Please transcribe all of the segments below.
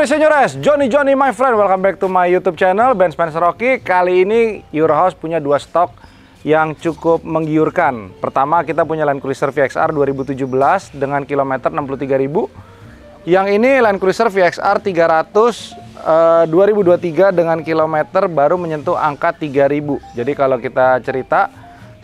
Senyores, Johnny my friend, welcome back to my YouTube channel Ben Spencer Rocky. Kali ini Eurohouse punya dua stok yang cukup menggiurkan. Pertama, kita punya Land Cruiser VXR 2017 dengan kilometer 63.000. Yang ini Land Cruiser VXR 300 2023 dengan kilometer baru menyentuh angka 3.000. Jadi kalau kita cerita,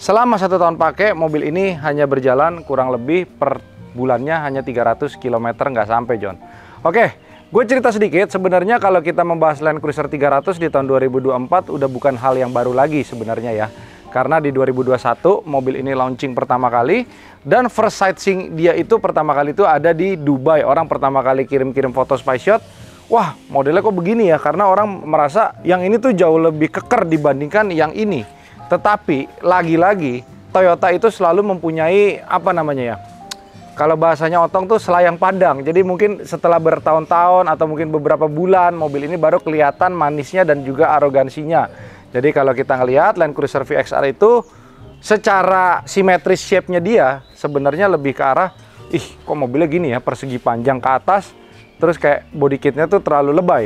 selama 1 tahun pakai, mobil ini hanya berjalan kurang lebih per bulannya hanya 300 km, nggak sampai, John. Oke. Gue cerita sedikit, sebenarnya kalau kita membahas Land Cruiser 300 di tahun 2024 udah bukan hal yang baru lagi sebenarnya ya. Karena di 2021 mobil ini launching pertama kali dan first sightseeing dia itu pertama kali itu ada di Dubai. Orang pertama kali kirim-kirim foto spy shot, wah modelnya kok begini ya, karena orang merasa yang ini tuh jauh lebih keker dibandingkan yang ini. Tetapi lagi-lagi Toyota itu selalu mempunyai apa namanya ya, kalau bahasanya Otong tuh selayang padang. Jadi mungkin setelah bertahun-tahun atau mungkin beberapa bulan, mobil ini baru kelihatan manisnya dan juga arogansinya. Jadi kalau kita ngelihat Land Cruiser VXR itu secara simetris shape-nya dia sebenarnya lebih ke arah, ih kok mobilnya gini ya, persegi panjang ke atas, terus kayak body kitnya tuh terlalu lebay.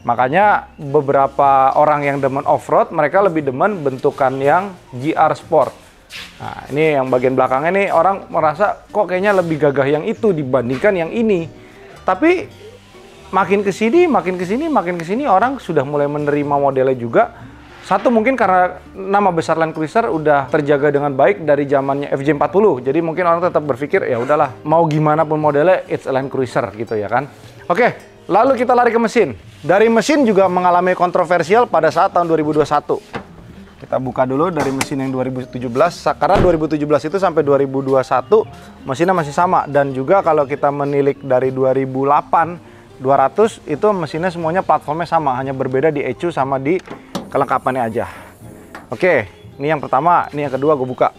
Makanya beberapa orang yang demen off-road, mereka lebih demen bentukan yang GR Sport. Nah, ini yang bagian belakangnya nih orang merasa kok kayaknya lebih gagah yang itu dibandingkan yang ini. Tapi makin kesini orang sudah mulai menerima modelnya juga. Satu mungkin karena nama besar Land Cruiser udah terjaga dengan baik dari zamannya FJ40. Jadi mungkin orang tetap berpikir ya udahlah, mau gimana pun modelnya it's a Land Cruiser gitu ya kan. Oke, lalu kita lari ke mesin. Dari mesin juga mengalami kontroversial pada saat tahun 2021. Kita buka dulu dari mesin yang 2017, karena 2017 itu sampai 2021 mesinnya masih sama. Dan juga kalau kita menilik dari 2008, 200 itu mesinnya semuanya platformnya sama, hanya berbeda di ECU sama di kelengkapannya aja. Oke, ini yang pertama, ini yang kedua gue buka.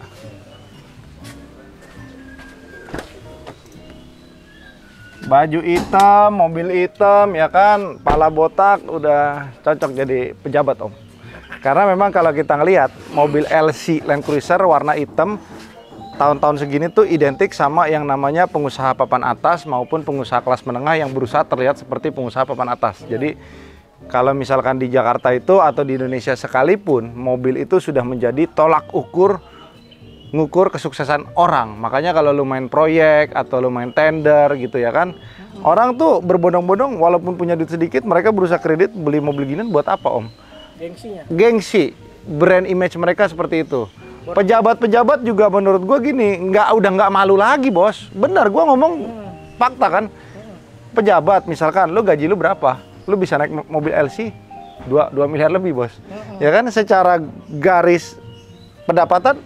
Baju hitam, mobil hitam ya kan, pala botak, udah cocok jadi pejabat om. Karena memang kalau kita ngelihat mobil LC Land Cruiser warna hitam tahun-tahun segini tuh identik sama yang namanya pengusaha papan atas maupun pengusaha kelas menengah yang berusaha terlihat seperti pengusaha papan atas. Jadi kalau misalkan di Jakarta itu atau di Indonesia sekalipun, mobil itu sudah menjadi tolak ukur ngukur kesuksesan orang. Makanya kalau lu main proyek atau lu main tender gitu ya kan, orang tuh berbondong-bondong walaupun punya duit sedikit, mereka berusaha kredit beli mobil ginian buat apa om? Gengsinya. Gengsi, brand image mereka seperti itu. Pejabat-pejabat juga menurut gue gini, udah nggak malu lagi bos. Benar, gue ngomong fakta kan. Pejabat misalkan, lo gaji lu berapa? Lu bisa naik mobil LC 2 miliar lebih bos. Ya kan, secara garis pendapatan,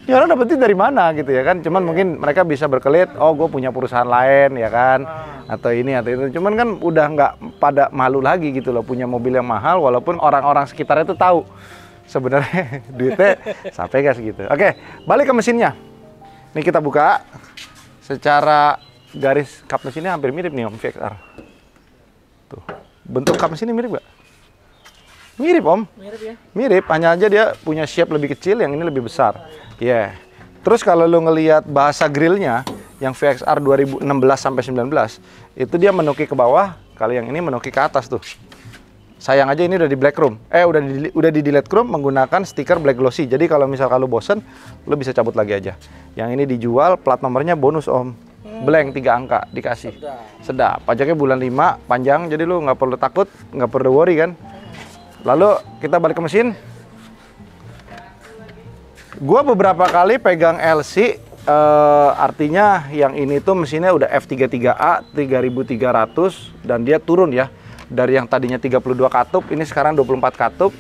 ya orang dapetin dari mana gitu ya kan. Cuman mungkin mereka bisa berkelit, oh gue punya perusahaan lain ya kan, atau ini atau itu. Cuman kan udah nggak pada malu lagi gitu loh punya mobil yang mahal, walaupun orang-orang sekitarnya itu tahu sebenarnya duitnya sampai gas gitu. Oke, balik ke mesinnya. Ini kita buka. Secara garis kap mesinnya hampir mirip nih om VXR. Tuh, bentuk kap mesinnya mirip gak? Mirip om. Mirip ya? Mirip, hanya aja dia punya shape lebih kecil, yang ini lebih besar. Ya. Yeah. Terus kalau lu ngelihat bahasa grillnya yang VXR 2016 sampai 19, itu dia menukik ke bawah, Kalau yang ini menoki ke atas tuh. Sayang aja ini udah di black chrome. Udah di delete chrome menggunakan stiker black glossy. Jadi kalau misal kalau bosen, lo bisa cabut lagi aja. Yang ini dijual, plat nomornya bonus om. Blank 3 angka dikasih. Sedap. Pajaknya bulan 5, panjang. Jadi lo nggak perlu takut, nggak perlu worry kan. Lalu kita balik ke mesin. Gua beberapa kali pegang LC, artinya yang ini tuh mesinnya udah F33A 3300 dan dia turun ya. Dari yang tadinya 32 katup, ini sekarang 24 katup,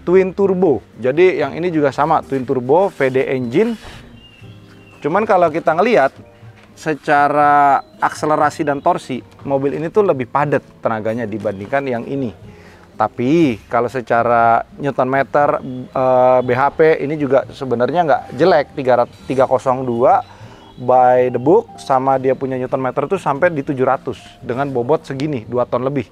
twin turbo. Jadi yang ini juga sama, twin turbo, VD engine. Cuman kalau kita ngelihat secara akselerasi dan torsi, mobil ini tuh lebih padat tenaganya dibandingkan yang ini. Tapi kalau secara Newton meter, BHP ini juga sebenarnya nggak jelek, 302 by the book, sama dia punya Newton meter tuh sampai di 700 dengan bobot segini, 2 ton lebih.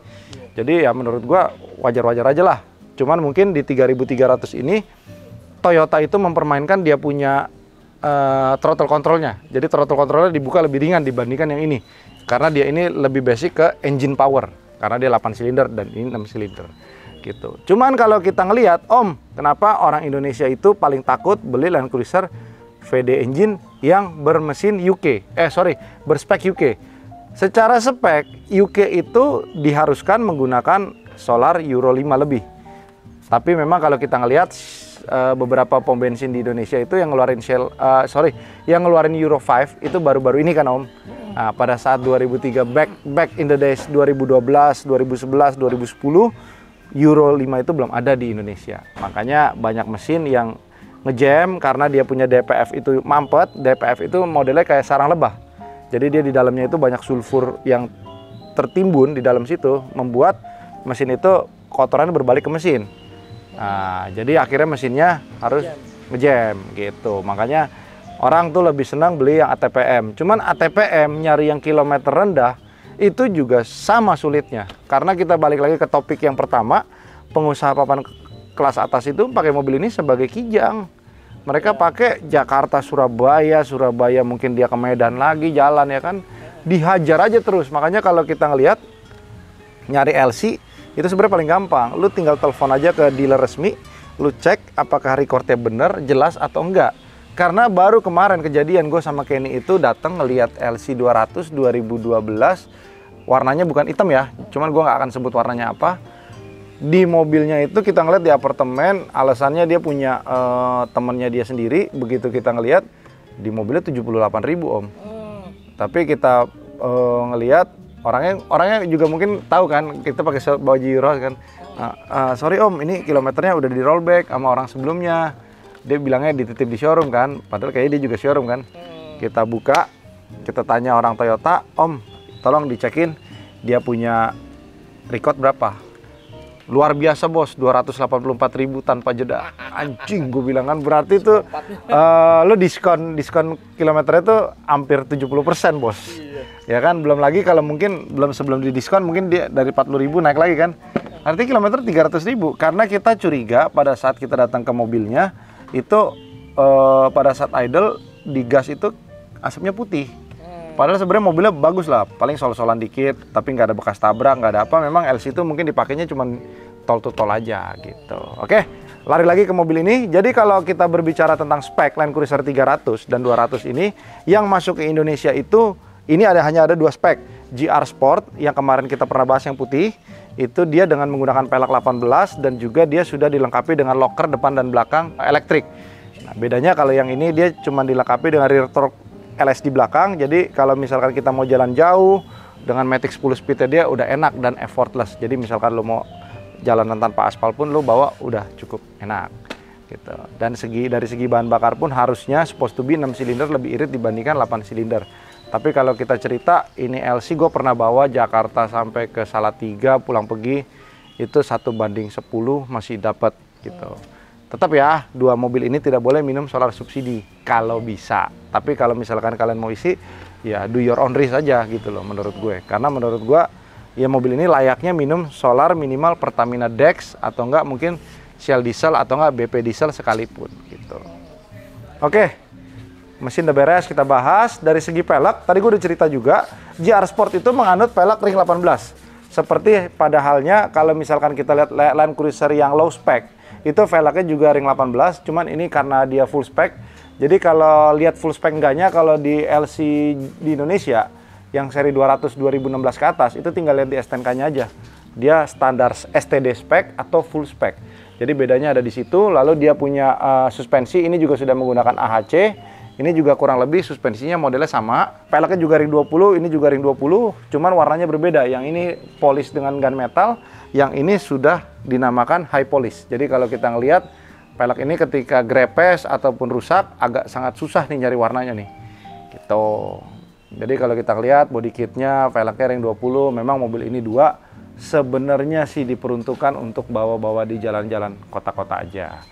Jadi ya menurut gua wajar-wajar aja lah. Cuman mungkin di 3300 ini Toyota itu mempermainkan dia punya throttle controlnya. Jadi throttle controlnya dibuka lebih ringan dibandingkan yang ini. Karena dia ini lebih basic ke engine power. Karena dia 8 silinder dan ini 6 silinder. Gitu. Cuman kalau kita ngelihat, Om, kenapa orang Indonesia itu paling takut beli Land Cruiser VD engine yang bermesin berspek UK. Secara spek, UK itu diharuskan menggunakan solar Euro 5 lebih. Tapi memang kalau kita ngelihat beberapa pom bensin di Indonesia itu yang ngeluarin yang ngeluarin Euro 5 itu baru-baru ini kan Om. Nah, pada saat 2003 back in the days 2012, 2011, 2010 Euro 5 itu belum ada di Indonesia. Makanya banyak mesin yang ngejam karena dia punya DPF itu mampet. DPF itu modelnya kayak sarang lebah. Jadi dia di dalamnya itu banyak sulfur yang tertimbun di dalam situ, membuat mesin itu kotorannya berbalik ke mesin. Nah, jadi akhirnya mesinnya harus ngejam gitu. Makanya orang tuh lebih senang beli yang ATPM. Cuman ATPM nyari yang kilometer rendah itu juga sama sulitnya. Karena kita balik lagi ke topik yang pertama, pengusaha papan kelas atas itu pakai mobil ini sebagai kijang. Mereka pakai Jakarta, Surabaya mungkin dia ke Medan lagi jalan ya kan. Dihajar aja terus. Makanya kalau kita ngelihat nyari LC itu sebenarnya paling gampang. Lu tinggal telepon aja ke dealer resmi, lu cek apakah recordnya bener, jelas atau enggak. Karena baru kemarin kejadian gue sama Kenny itu datang ngelihat LC 200 2012, warnanya bukan hitam ya, cuman gue nggak akan sebut warnanya apa. Di mobilnya itu kita ngeliat di apartemen, alasannya dia punya temennya dia sendiri. Begitu kita ngeliat di mobilnya 78.000 Om. Tapi kita ngeliat orangnya juga mungkin tahu kan kita pakai baju Euro kan. Sorry Om, ini kilometernya udah di rollback sama orang sebelumnya. Dia bilangnya dititip di showroom kan, padahal kayaknya dia juga showroom kan. Kita buka, kita tanya orang Toyota, Om, tolong dicekin dia punya record berapa. Luar biasa bos, 284.000 tanpa jeda. Anjing, gue bilang kan berarti tuh lo diskon kilometernya tuh hampir 70% bos. Ya kan, belum lagi kalau mungkin sebelum didiskon mungkin dia dari 40.000 naik lagi kan. Artinya kilometer 300.000. Karena kita curiga pada saat kita datang ke mobilnya itu pada saat idle di gas itu asapnya putih. Padahal sebenarnya mobilnya bagus lah, paling sol-solan dikit, tapi nggak ada bekas tabrak, nggak ada apa. Memang LC itu mungkin dipakainya cuma tol to tol aja gitu. Oke, lari lagi ke mobil ini. Jadi kalau kita berbicara tentang spek Land Cruiser 300 dan 200 ini, yang masuk ke Indonesia itu, ini hanya ada 2 spek. GR Sport yang kemarin kita pernah bahas yang putih, itu dia dengan menggunakan pelek 18 dan juga dia sudah dilengkapi dengan locker depan dan belakang elektrik. Nah, bedanya kalau yang ini dia cuma dilengkapi dengan rear torque LS di belakang. Jadi kalau misalkan kita mau jalan jauh dengan Matic 10 speed dia udah enak dan effortless. Jadi misalkan lo mau jalanan tanpa aspal pun lo bawa udah cukup enak gitu. Dan dari segi bahan bakar pun harusnya supposed to be 6 silinder lebih irit dibandingkan 8 silinder. Tapi kalau kita cerita ini LC, gue pernah bawa Jakarta sampai ke Salatiga pulang pergi itu 1:10 masih dapat gitu. Tetap ya, 2 mobil ini tidak boleh minum solar subsidi kalau bisa. Tapi kalau misalkan kalian mau isi, ya do your own risk aja gitu loh menurut gue. Karena menurut gue, ya mobil ini layaknya minum solar minimal Pertamina Dex atau enggak mungkin Shell Diesel atau enggak BP Diesel sekalipun gitu. Oke, mesin udah beres, kita bahas. Dari segi pelek, tadi gue udah cerita juga, GR Sport itu menganut pelek ring 18. Seperti pada halnya kalau misalkan kita lihat Land Cruiser yang low spec, itu velgnya juga ring 18, cuman ini karena dia full spec. Jadi kalau lihat full spec enggaknya, kalau di LC di Indonesia yang seri 200 2016 ke atas, itu tinggal lihat di STNK-nya aja. Dia standar STD spec atau full spec. Jadi bedanya ada di situ. Lalu dia punya suspensi, ini juga sudah menggunakan AHC. Ini juga kurang lebih suspensinya modelnya sama. Peleknya juga ring 20, ini juga ring 20, cuman warnanya berbeda. Yang ini polish dengan gunmetal, yang ini sudah dinamakan high polish. Jadi kalau kita ngelihat pelek ini ketika grepes ataupun rusak, agak sangat susah nih nyari warnanya nih. Gitu. Jadi kalau kita lihat body kitnya, velgnya ring 20, memang mobil ini dua sebenarnya sih diperuntukkan untuk bawa-bawa di jalan-jalan kota-kota aja.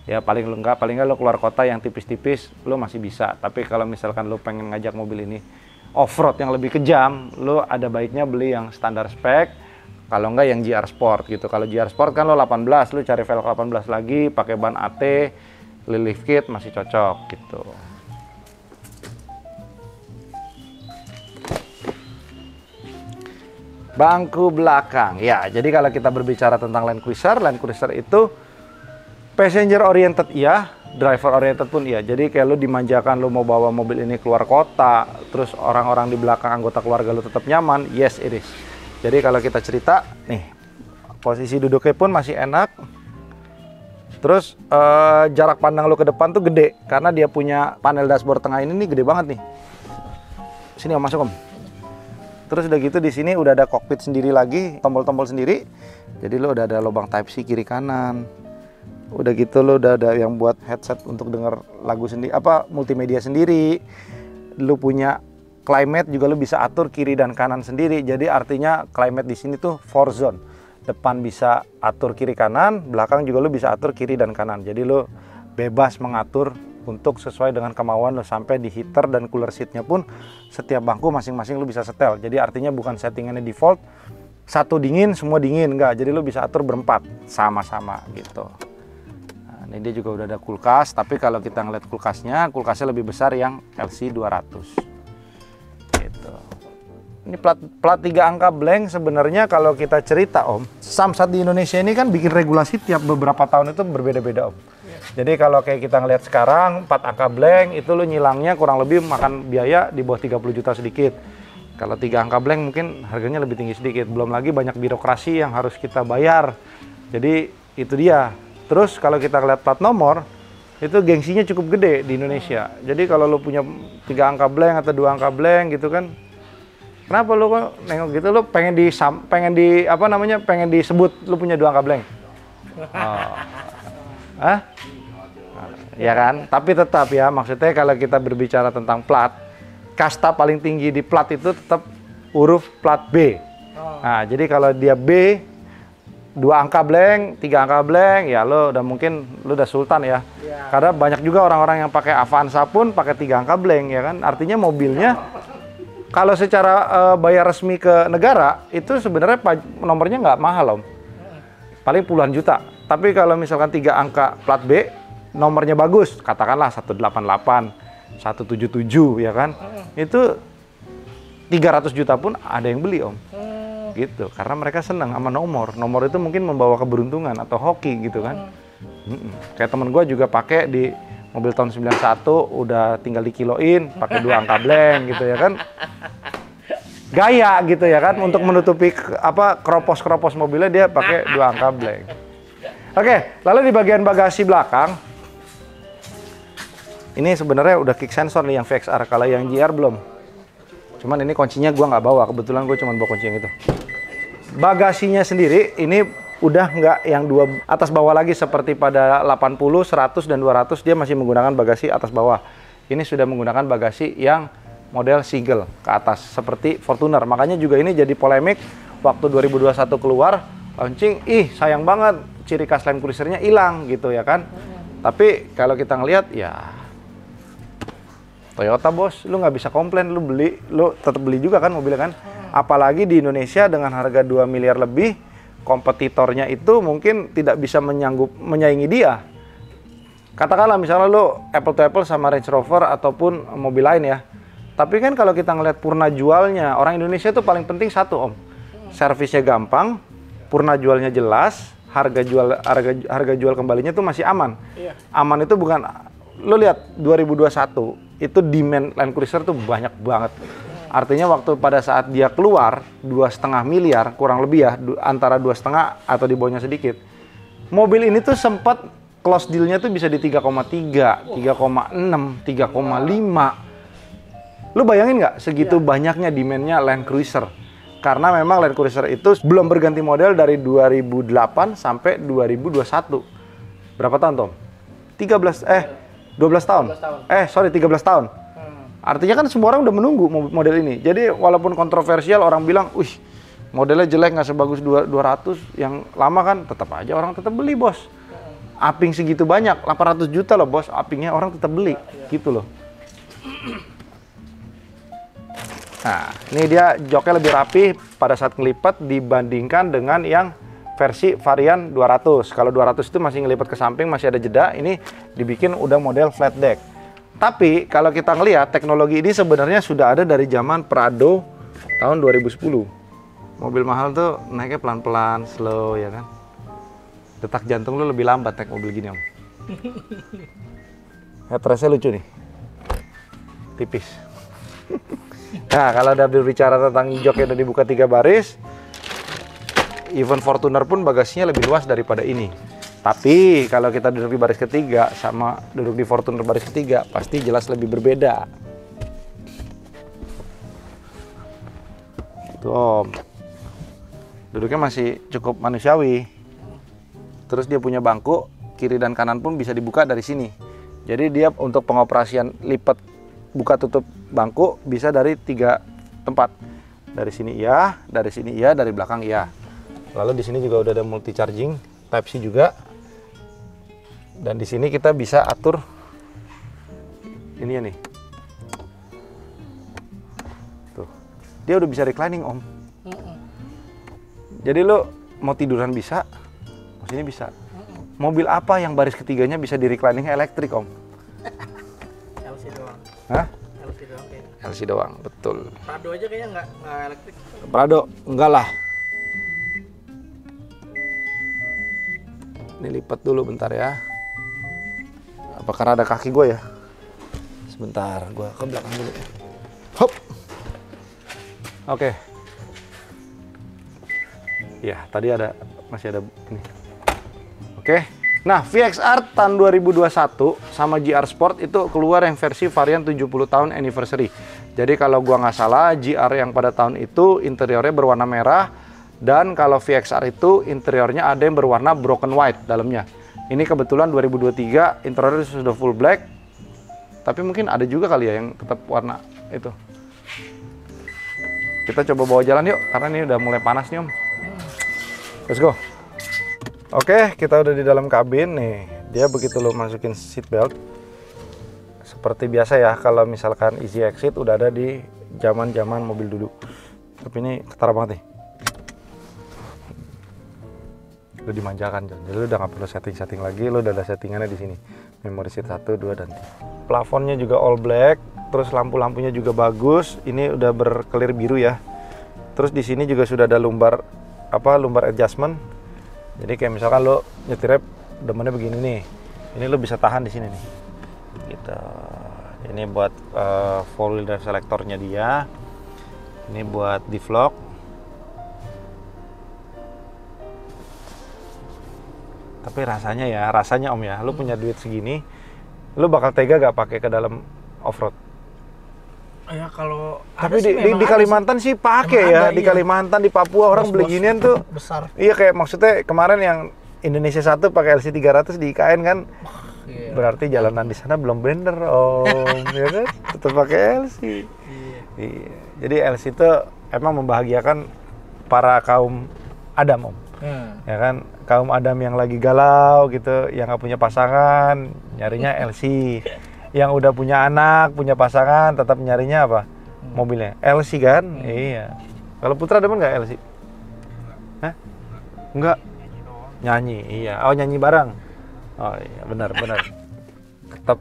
Ya paling enggak lo keluar kota yang tipis-tipis lo masih bisa. Tapi kalau misalkan lo pengen ngajak mobil ini off-road yang lebih kejam, lo ada baiknya beli yang standar spek. Kalau enggak yang GR Sport gitu. Kalau GR Sport kan lo 18, lo cari velg 18 lagi, pakai ban AT, lift kit masih cocok gitu. Bangku belakang. Ya, jadi kalau kita berbicara tentang Land Cruiser itu passenger oriented iya, driver oriented pun iya. Jadi kayak lu dimanjakan, lu mau bawa mobil ini keluar kota, terus orang-orang di belakang anggota keluarga lu tetap nyaman, yes it is. Jadi kalau kita cerita, nih posisi duduknya pun masih enak. Terus jarak pandang lu ke depan tuh gede, karena dia punya panel dashboard tengah ini nih gede banget nih. Sini om, masuk om. Terus udah gitu di sini udah ada cockpit sendiri lagi, tombol-tombol sendiri. Jadi lu udah ada lubang Type C kiri kanan. Udah gitu lo udah ada yang buat headset untuk denger lagu sendiri, multimedia sendiri. Lo punya climate juga lo bisa atur kiri dan kanan sendiri. Jadi artinya climate di sini tuh 4 zone. Depan bisa atur kiri kanan, belakang juga lo bisa atur kiri dan kanan. Jadi lo bebas mengatur untuk sesuai dengan kemauan lo. Sampai di heater dan cooler seatnya pun setiap bangku masing-masing lo bisa setel. Jadi artinya bukan settingannya default satu dingin semua dingin, enggak. Jadi lo bisa atur berempat sama-sama gitu. Ini dia juga udah ada kulkas, tapi kalau kita ngeliat kulkasnya lebih besar yang LC 200 gitu. Ini plat 3 angka blank sebenarnya kalau kita cerita om, Samsat di Indonesia ini kan bikin regulasi tiap beberapa tahun itu berbeda-beda om. Jadi kalau kayak kita ngeliat sekarang 4 angka blank itu lo nyilangnya kurang lebih makan biaya di bawah 30 juta sedikit. Kalau 3 angka blank mungkin harganya lebih tinggi sedikit, belum lagi banyak birokrasi yang harus kita bayar. Jadi itu dia. Terus kalau kita lihat plat nomor, itu gengsinya cukup gede di Indonesia. Jadi kalau lo punya 3 angka blank atau 2 angka blank gitu kan, kenapa lo kok nengok gitu, lo pengen disebut lo punya 2 angka blank? Oh. Hah? Ya kan? Tapi tetap ya, maksudnya kalau kita berbicara tentang plat, kasta paling tinggi di plat itu tetap huruf plat B. Nah, jadi kalau dia B, 2 angka blank, 3 angka blank, ya lo udah sultan ya. Karena banyak juga orang-orang yang pakai Avanza pun pakai 3 angka blank ya kan. Artinya mobilnya kalau secara bayar resmi ke negara itu sebenarnya nomornya nggak mahal om. Paling puluhan juta. Tapi kalau misalkan 3 angka plat B, nomornya bagus, katakanlah 188, 177 ya kan. Itu 300 juta pun ada yang beli om. Gitu, karena mereka senang sama nomor itu mungkin membawa keberuntungan atau hoki gitu kan. Kayak temen gue juga pakai di mobil tahun 91 udah tinggal dikiloin pakai 2 angka blank gitu ya kan, gaya gitu ya kan, untuk menutupi keropos mobilnya dia pakai 2 angka blank. Oke, lalu di bagian bagasi belakang ini sebenarnya udah kick sensor nih yang VXR, kalau yang GR belum. Cuman ini kuncinya gua nggak bawa, kebetulan gue cuma bawa kunci yang itu. Bagasinya sendiri ini udah nggak yang atas bawah lagi seperti pada 80, 100, dan 200, dia masih menggunakan bagasi atas bawah. Ini sudah menggunakan bagasi yang model single ke atas, seperti Fortuner. Makanya juga ini jadi polemik waktu 2021 keluar, launching, sayang banget ciri khas Land Cruiser-nya hilang gitu ya kan. Tapi kalau kita ngelihat ya Toyota bos, lu nggak bisa komplain, lu tetap beli juga kan mobilnya kan. Apalagi di Indonesia dengan harga 2 miliar lebih, kompetitornya itu mungkin tidak bisa menyaingi dia. Katakanlah misalnya lu apple to apple sama Range Rover ataupun mobil lain ya. Tapi kan kalau kita ngeliat purna jualnya, orang Indonesia itu paling penting satu om, servisnya gampang, purna jualnya jelas, harga jual kembalinya tuh masih aman. Iya. Aman itu bukan, lo lihat 2021 itu demand Land Cruiser tuh banyak banget. Artinya waktu pada saat dia keluar 2,5 miliar kurang lebih ya, antara 2,5 atau di bawahnya sedikit. Mobil ini tuh sempat close deal-nya tuh bisa di 3,3, 3,6, 3,5. Lu bayangin nggak segitu banyaknya demand-nya Land Cruiser? Karena memang Land Cruiser itu belum berganti model dari 2008 sampai 2021. Berapa tahun, Tom? 12 tahun. 13 tahun. Artinya kan semua orang udah menunggu model ini. Jadi walaupun kontroversial, orang bilang, "Wih, modelnya jelek, nggak sebagus 200 yang lama," kan tetap aja orang tetap beli, Bos. Aping segitu banyak, 800 juta loh, Bos. Apingnya orang tetap beli, gitu loh. Nah, ini dia joknya lebih rapi pada saat ngelipat dibandingkan dengan yang versi varian 200. Kalau 200 itu masih ngelipat ke samping, masih ada jeda. Ini dibikin udah model flat deck. Tapi kalau kita ngelihat teknologi ini sebenarnya sudah ada dari zaman Prado tahun 2010. Mobil mahal tuh naiknya pelan-pelan, slow ya kan. Detak jantung lu lebih lambat naik mobil gini, Om. Headrestnya lucu nih. Tipis. Nah, kalau udah berbicara tentang jok yang udah dibuka 3 baris, even Fortuner pun bagasinya lebih luas daripada ini. Tapi kalau kita duduk di baris ketiga sama duduk di Fortuner baris ketiga, pasti jelas lebih berbeda. Tuh, Om. Duduknya masih cukup manusiawi. Terus dia punya bangku, kiri dan kanan pun bisa dibuka dari sini. Jadi dia untuk pengoperasian lipat buka tutup bangku bisa dari 3 tempat. Dari sini iya, dari sini iya, dari belakang iya. Lalu di sini juga udah ada multi charging, Type C juga. Dan di sini kita bisa atur ini ya nih. Tuh. Dia udah bisa reclining, Om. Jadi lo mau tiduran bisa, mau sini bisa. Mobil apa yang baris ketiganya bisa di reclining elektrik, Om? LC doang. Hah? LC doang kayaknya. LC doang, betul. Prado aja kayaknya nggak elektrik. Prado, enggak lah. Ini lipat dulu bentar ya. Apa karena ada kaki gue ya? Sebentar, gue ke belakang dulu. Hop. Oke. Ya, tadi masih ada ini. Oke. Nah, VXR tahun 2021 sama GR Sport itu keluar yang versi varian 70 tahun anniversary. Jadi kalau gua nggak salah, GR yang pada tahun itu interiornya berwarna merah, dan kalau VXR itu interiornya ada yang berwarna broken white dalamnya. Ini kebetulan 2023 interiornya sudah full black, tapi mungkin ada juga kali ya yang tetap warna itu. Kita coba bawa jalan yuk, karena ini udah mulai panas nih, Om. Let's go. Oke, kita udah di dalam kabin nih. Dia begitu lo masukin seat belt, seperti biasa ya, kalau misalkan easy exit udah ada di zaman-zaman mobil duduk. Tapi ini ketara banget nih. Lo dimanjakan, John. Jadi lo udah nggak perlu setting-setting lagi, lo udah ada settingannya di sini. Memory seat 1, 2, dan 3. Plafonnya juga all black, terus lampu-lampunya juga bagus. Ini udah berkelir biru ya. Terus di sini juga sudah ada lumbar adjustment. Jadi kayak misalkan lo nyetirnya demennya begini nih, ini lo bisa tahan di sini nih. Gitu. Ini buat 4-wheel drive selectornya dia. Ini buat di-vlog. Tapi rasanya Om ya, lo punya duit segini, lo bakal tega gak pakai ke dalam off-road? Ya kalau tapi di Kalimantan sih pakai ya, di Kalimantan, di Papua orang beli ginian tuh besar. Iya, kayak maksudnya kemarin yang Indonesia 1 pakai LC 300 di IKN kan. Iya. Berarti jalanan di sana belum bener, Om. Ya kan? Tetap pakai LC. Iya. Jadi LC itu emang membahagiakan para kaum Adam, Om. Ya kan, kaum Adam yang lagi galau gitu, yang nggak punya pasangan, nyarinya LC. Yang udah punya anak, punya pasangan, tetap nyarinya apa? Mobilnya LC kan? Iya. Kalau Putra demen nggak LC? Hah? Enggak. Nyanyi, iya. Oh, nyanyi bareng. Oh iya, benar. Tetap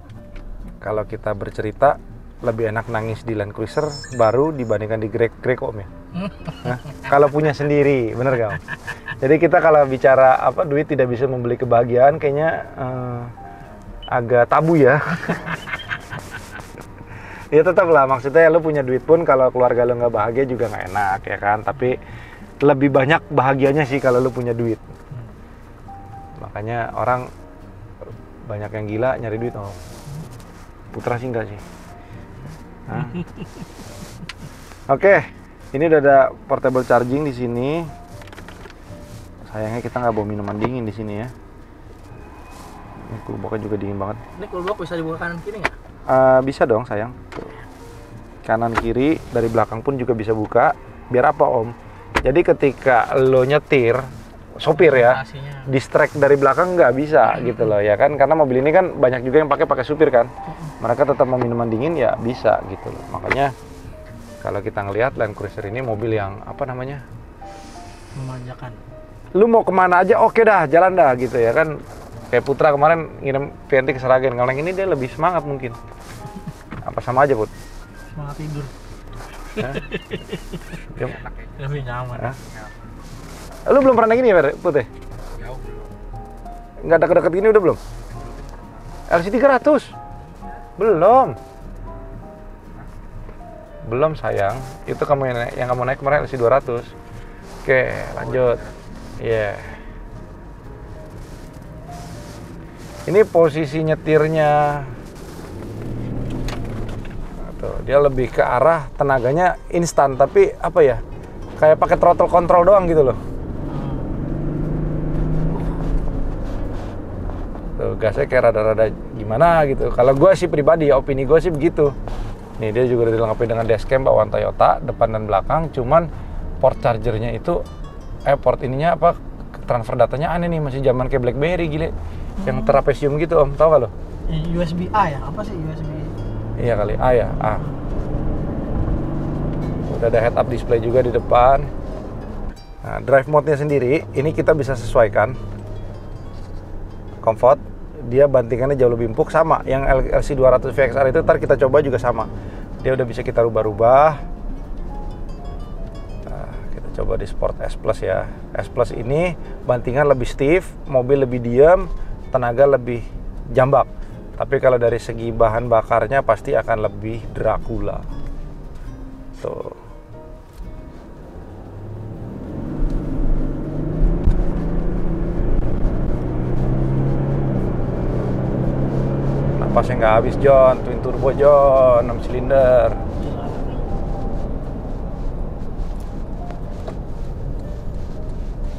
kalau kita bercerita, lebih enak nangis di Land Cruiser baru dibandingkan di Greg Om ya. Nah, kalau punya sendiri, bener gak Om? Jadi kita kalau bicara apa duit tidak bisa membeli kebahagiaan, kayaknya agak tabu ya. Ya tetap lah, maksudnya lo punya duit pun kalau keluarga lo nggak bahagia juga nggak enak ya kan. Tapi lebih banyak bahagianya sih kalau lo punya duit. Makanya orang banyak yang gila nyari duit Om. Putra sih enggak sih. Oke, ini udah ada portable charging di sini. Sayangnya kita nggak bawa minuman dingin di sini ya. Ini kulboknya juga dingin banget. Ini kulbok bisa dibuka kanan kiri nggak? Bisa dong sayang. Kanan kiri dari belakang pun juga bisa buka. Biar apa Om? Jadi ketika lo nyetir, sopir ya, distract dari belakang nggak bisa gitu loh ya kan, karena mobil ini kan banyak juga yang pakai supir kan, mereka tetap mau minuman dingin ya bisa gitu loh. Makanya kalau kita ngelihat Land Cruiser ini mobil yang apa namanya, memanjakan. Lu mau kemana aja oke dah, jalan dah gitu ya kan. Kayak Putra kemarin ngirim VNT ke Sragen, kalau yang ini dia lebih semangat mungkin. Apa sama aja Put? Semangat tidur. Lebih nyaman. Lu belum pernah gini ya Put ya? Jauh belum. Nggak deket-deket gini udah belum? LC 300? Belum. Belum sayang. Itu yang kamu naik kemarin LC 200. Oke, lanjut. Iya. Ini posisi nyetirnya. Tuh, dia lebih ke arah tenaganya instan, tapi apa ya? Kayak pakai throttle control doang gitu loh. Tuh, gasnya kayak rada-rada gimana gitu. Kalau gue sih pribadi ya, opini gue sih begitu. Nih dia juga udah dilengkapi dengan dashcam bawaan Toyota, depan dan belakang. Cuman port chargernya itu, port ininya apa, transfer datanya aneh nih, masih zaman kayak BlackBerry gile. Yang trapesium gitu Om, tau gak lo? USB A ya? Apa sih USB? Iya kali, A ya, A. Udah ada head up display juga di depan. Nah, drive mode-nya sendiri, ini kita bisa sesuaikan. Comfort, dia bantingannya jauh lebih empuk, sama yang LC 200 VXR itu ntar kita coba juga sama. Dia udah bisa kita rubah-rubah. Nah, kita coba di Sport S Plus ya. S Plus ini bantingan lebih stiff, mobil lebih diam, tenaga lebih jambak. Tapi kalau dari segi bahan bakarnya pasti akan lebih Dracula. Tuh. Napasnya nggak habis John, twin turbo John, 6 silinder.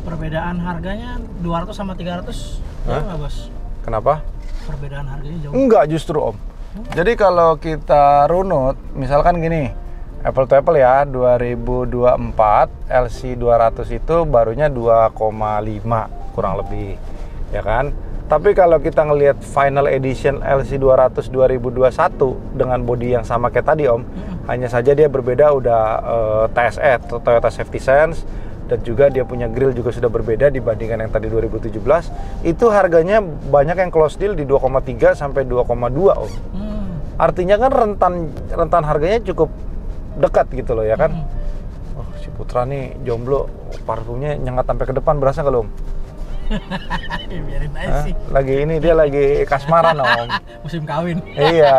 Perbedaan harganya 200 sama 300 jauh nggak Bos? Kenapa? Perbedaan harganya jauh? Enggak justru Om. Jadi kalau kita runut, misalkan gini, apple to apple ya, 2024 LC 200 itu barunya 2,5 kurang lebih, ya kan? Tapi kalau kita ngelihat final edition LC 200 2021 dengan bodi yang sama kayak tadi Om, hanya saja dia berbeda udah TSE, Toyota Safety Sense, dan juga dia punya grill juga sudah berbeda dibandingkan yang tadi 2017. Itu harganya banyak yang close deal di 2,3 sampai 2,2 Om. Artinya kan rentan harganya cukup dekat gitu loh ya kan. Oh, si Putra nih jomblo, parfumnya nyengat sampai ke depan, berasa nggak Om? Biarin aja sih. Lagi ini dia lagi kasmaran Om. Musim kawin. Iya,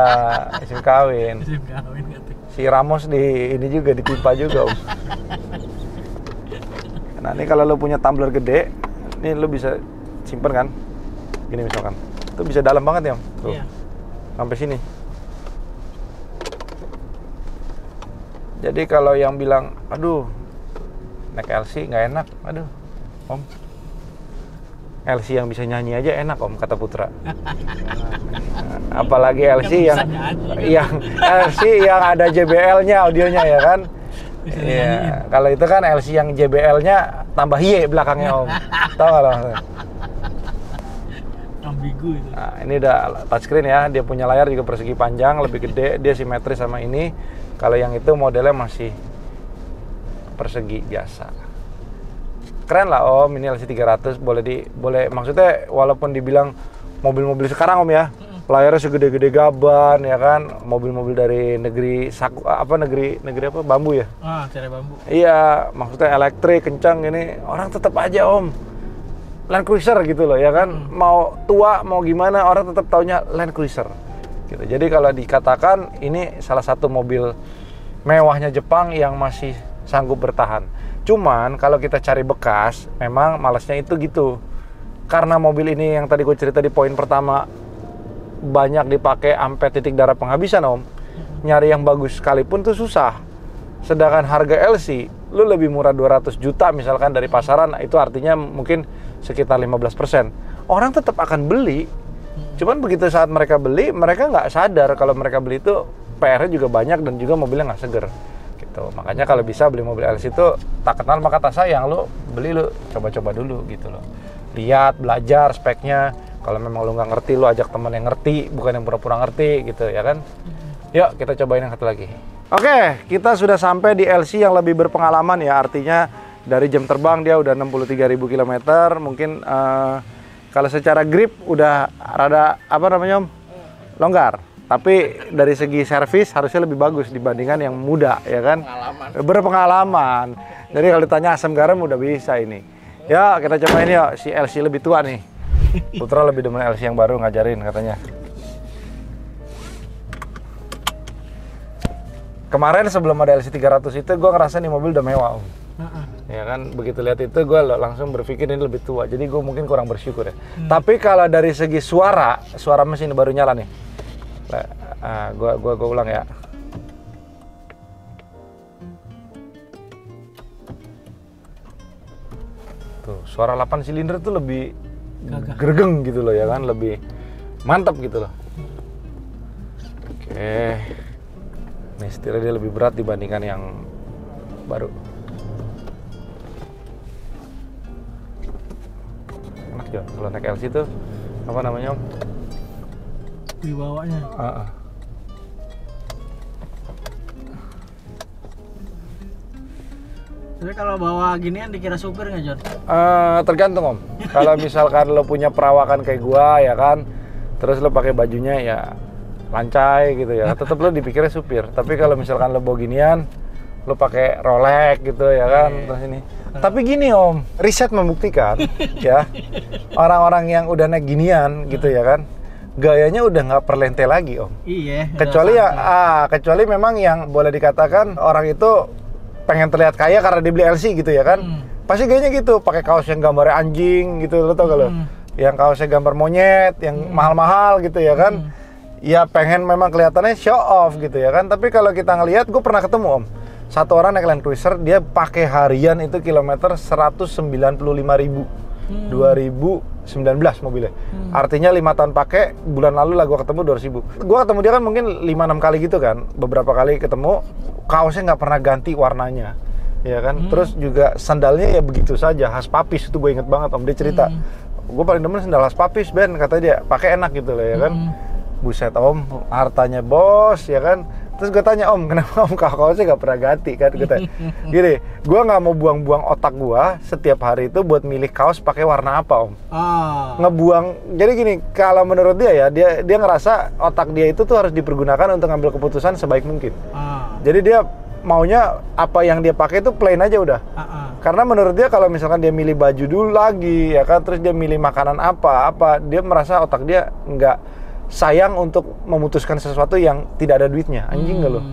musim kawin. Musim kawin gitu. Si Ramos ini juga ditimpa juga Om. Nah ini kalau lo punya tumbler gede, ini lo bisa simpen kan, gini misalkan, itu bisa dalam banget ya Om, tuh, iya. Sampai sini. Jadi kalau yang bilang, aduh, naik LC nggak enak, aduh, Om, LC yang bisa nyanyi aja enak Om, kata Putra. Apalagi LC yang LC yang ada JBL-nya, audionya ya kan. Iya, kalau itu kan LC yang JBL-nya tambah Y belakangnya Om. Tahu nggak lo? Ambigu itu. Nah, ini udah touchscreen ya, dia punya layar juga persegi panjang, lebih gede, dia simetris sama ini. Kalau yang itu modelnya masih persegi biasa. Keren lah Om, ini LC 300 boleh maksudnya walaupun dibilang mobil-mobil sekarang Om ya, layarnya segede-gede gaban ya kan, mobil-mobil dari negeri negeri apa bambu ya? Tirai bambu. Iya, maksudnya elektrik kencang ini, orang tetap aja Land Cruiser gitu loh ya kan, mau tua mau gimana orang tetap taunya Land Cruiser gitu. Jadi kalau dikatakan ini salah satu mobil mewahnya Jepang yang masih sanggup bertahan. Cuman kalau kita cari bekas, memang malesnya itu gitu. Karena mobil ini yang tadi gue cerita di poin pertama, banyak dipakai sampai titik darah penghabisan nyari yang bagus sekalipun tuh susah. Sedangkan harga LC lu lebih murah 200 juta misalkan dari pasaran, itu artinya mungkin sekitar 15%. Orang tetap akan beli. Cuman begitu saat mereka beli, mereka nggak sadar kalau mereka beli itu PR-nya juga banyak dan juga mobilnya nggak seger gitu. Makanya kalau bisa beli mobil LC itu tak kenal maka tak sayang, lu beli lu coba-coba dulu gitu loh. Lihat, belajar speknya. Kalau memang lu nggak ngerti, lu ajak teman yang ngerti, bukan yang pura-pura ngerti gitu ya kan. Yuk kita cobain yang satu lagi. Oke, kita sudah sampai di LC yang lebih berpengalaman ya. Artinya dari jam terbang dia udah 63.000 km. Mungkin kalau secara grip udah rada longgar. Tapi dari segi servis harusnya lebih bagus dibandingkan yang muda ya kan. Berpengalaman. Jadi kalau ditanya asam garam udah bisa ini. Ya kita cobain yuk, si LC lebih tua nih. Putra lebih demen LC yang baru, ngajarin katanya. Kemarin sebelum ada LC 300 itu gue ngerasa nih mobil udah mewah ya kan, begitu lihat itu gue langsung berpikir ini lebih tua, jadi gue mungkin kurang bersyukur ya. Tapi kalau dari segi suara mesin baru nyala nih. Gue ulang ya. Tuh, suara 8 silinder tuh lebih gregeng gitu loh ya kan, lebih mantap gitu loh. Oke. Nih setirnya dia lebih berat dibandingkan yang baru. Enak juga kalau naik LC tuh apa namanya? Wibawanya. Tapi kalau bawa ginian dikira supir nggak, John? Tergantung Kalau misalkan lo punya perawakan kayak gua ya kan, terus lo pakai bajunya ya lancai gitu ya, tetap lo dipikirnya supir. Tapi kalau misalkan lo bawa ginian, lo pakai Rolex gitu ya kan, terus ini. Tapi gini riset membuktikan ya, orang-orang yang udah naik ginian gitu ya kan, gayanya udah nggak perlente lagi Iya. Kecuali memang yang boleh dikatakan orang itu pengen terlihat kaya karena dibeli LC gitu ya kan. Pasti gayanya gitu, pakai kaos yang gambarnya anjing gitu, lo tau gak lo? Yang kaosnya gambar monyet, yang mahal-mahal gitu ya kan. Ya pengen memang kelihatannya show off gitu ya kan. Tapi kalau kita ngelihat, gue pernah ketemu satu orang naik Land Cruiser, dia pakai harian itu kilometer 195.000. 2019 mobilnya. Artinya 5 tahun pakai, bulan lalu lah gue ketemu 200.000. Gue ketemu dia kan mungkin 5-6 kali gitu kan. Beberapa kali ketemu, kaosnya nggak pernah ganti warnanya. Ya kan? Terus juga sandalnya ya begitu saja, khas papis. Itu gue inget banget dia cerita. Gue paling demen sandal khas papis, Ben, kata dia. Pakai enak gitu loh ya kan. Buset hartanya bos ya kan. Terus gue tanya kenapa kaosnya gak pernah ganti kan? Gini, gue nggak mau buang-buang otak gue setiap hari itu buat milih kaos pakai warna apa ngebuang. Jadi gini, kalau menurut dia ya, dia ngerasa otak dia itu tuh harus dipergunakan untuk ngambil keputusan sebaik mungkin. Jadi dia maunya apa yang dia pakai itu plain aja udah. Karena menurut dia kalau misalkan dia milih baju dulu lagi ya kan, terus dia milih makanan apa, dia merasa otak dia nggak sayang untuk memutuskan sesuatu yang tidak ada duitnya. Anjing gak lo?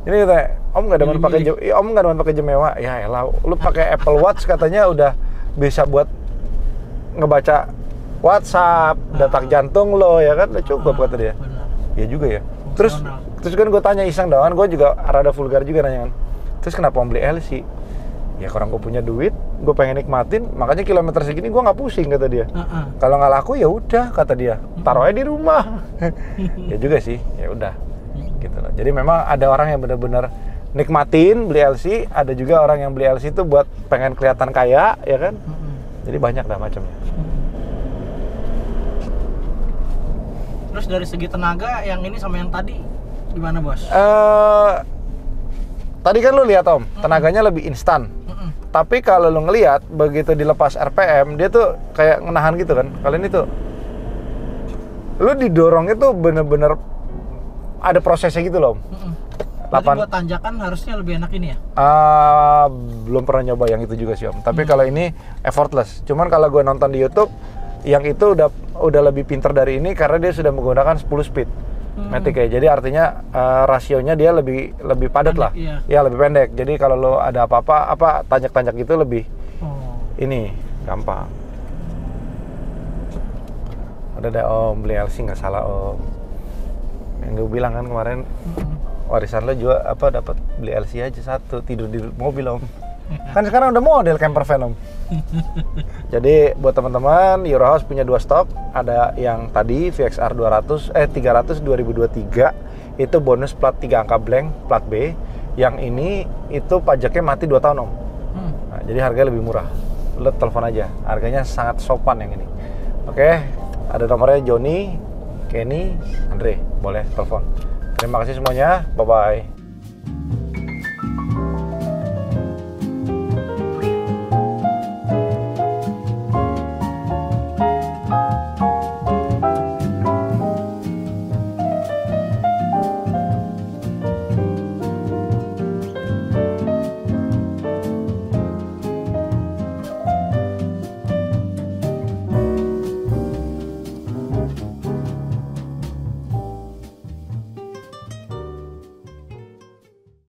Ini katanya, nggak demen pakai jam, nggak demen pakai jam mewah. Ya elah, lu pakai Apple Watch katanya udah bisa buat ngebaca WhatsApp, detak jantung lo ya kan, udah cukup kata dia. Iya juga ya. Terus kan gue tanya iseng doang, gue juga rada vulgar juga nanya kan. Terus kenapa beli LC? Ya kurang gue punya duit, gue pengen nikmatin, makanya kilometer segini gue nggak pusing kata dia. Kalau nggak laku ya udah kata dia, taruh aja di rumah. Ya juga sih, ya udah. Gitu loh. Jadi memang ada orang yang benar-benar nikmatin beli LC, ada juga orang yang beli LC itu buat pengen kelihatan kaya, ya kan? Jadi banyak dah macamnya. Terus dari segi tenaga, yang ini sama yang tadi gimana bos? Tadi kan lu lihat tenaganya lebih instan. Tapi kalau lu ngelihat begitu dilepas RPM, dia tuh kayak ngenahan gitu kan. Kali ini tuh Lu didorongnya tuh bener-bener ada prosesnya gitu loh. Berarti buat tanjakan harusnya lebih enak ini ya? Belum pernah nyoba yang itu juga sih Om. Tapi kalau ini effortless. Cuman kalau gue nonton di YouTube, yang itu udah lebih pinter dari ini karena dia sudah menggunakan 10 speed matic ya. Jadi artinya rasionya dia lebih padat lah. Iya. Ya lebih pendek. Jadi kalau lo ada apa tanjak-tanjak itu lebih ini gampang. Udah deh Om, beli LC nggak salah Om. Yang gue bilang kan kemarin warisan lo juga dapat beli LC aja satu, tidur di mobil Om. Kan sekarang udah model camper van Om. Jadi buat teman-teman, Eurohouse punya 2 stok. Ada yang tadi VXR 300 2023 itu bonus plat 3 angka blank, plat B. Yang ini itu pajaknya mati 2 tahun Om. Nah, jadi harganya lebih murah. Lo telepon aja, harganya sangat sopan yang ini. Oke, ada nomornya Joni, Kenny, Andre, boleh telepon. Terima kasih semuanya, bye-bye.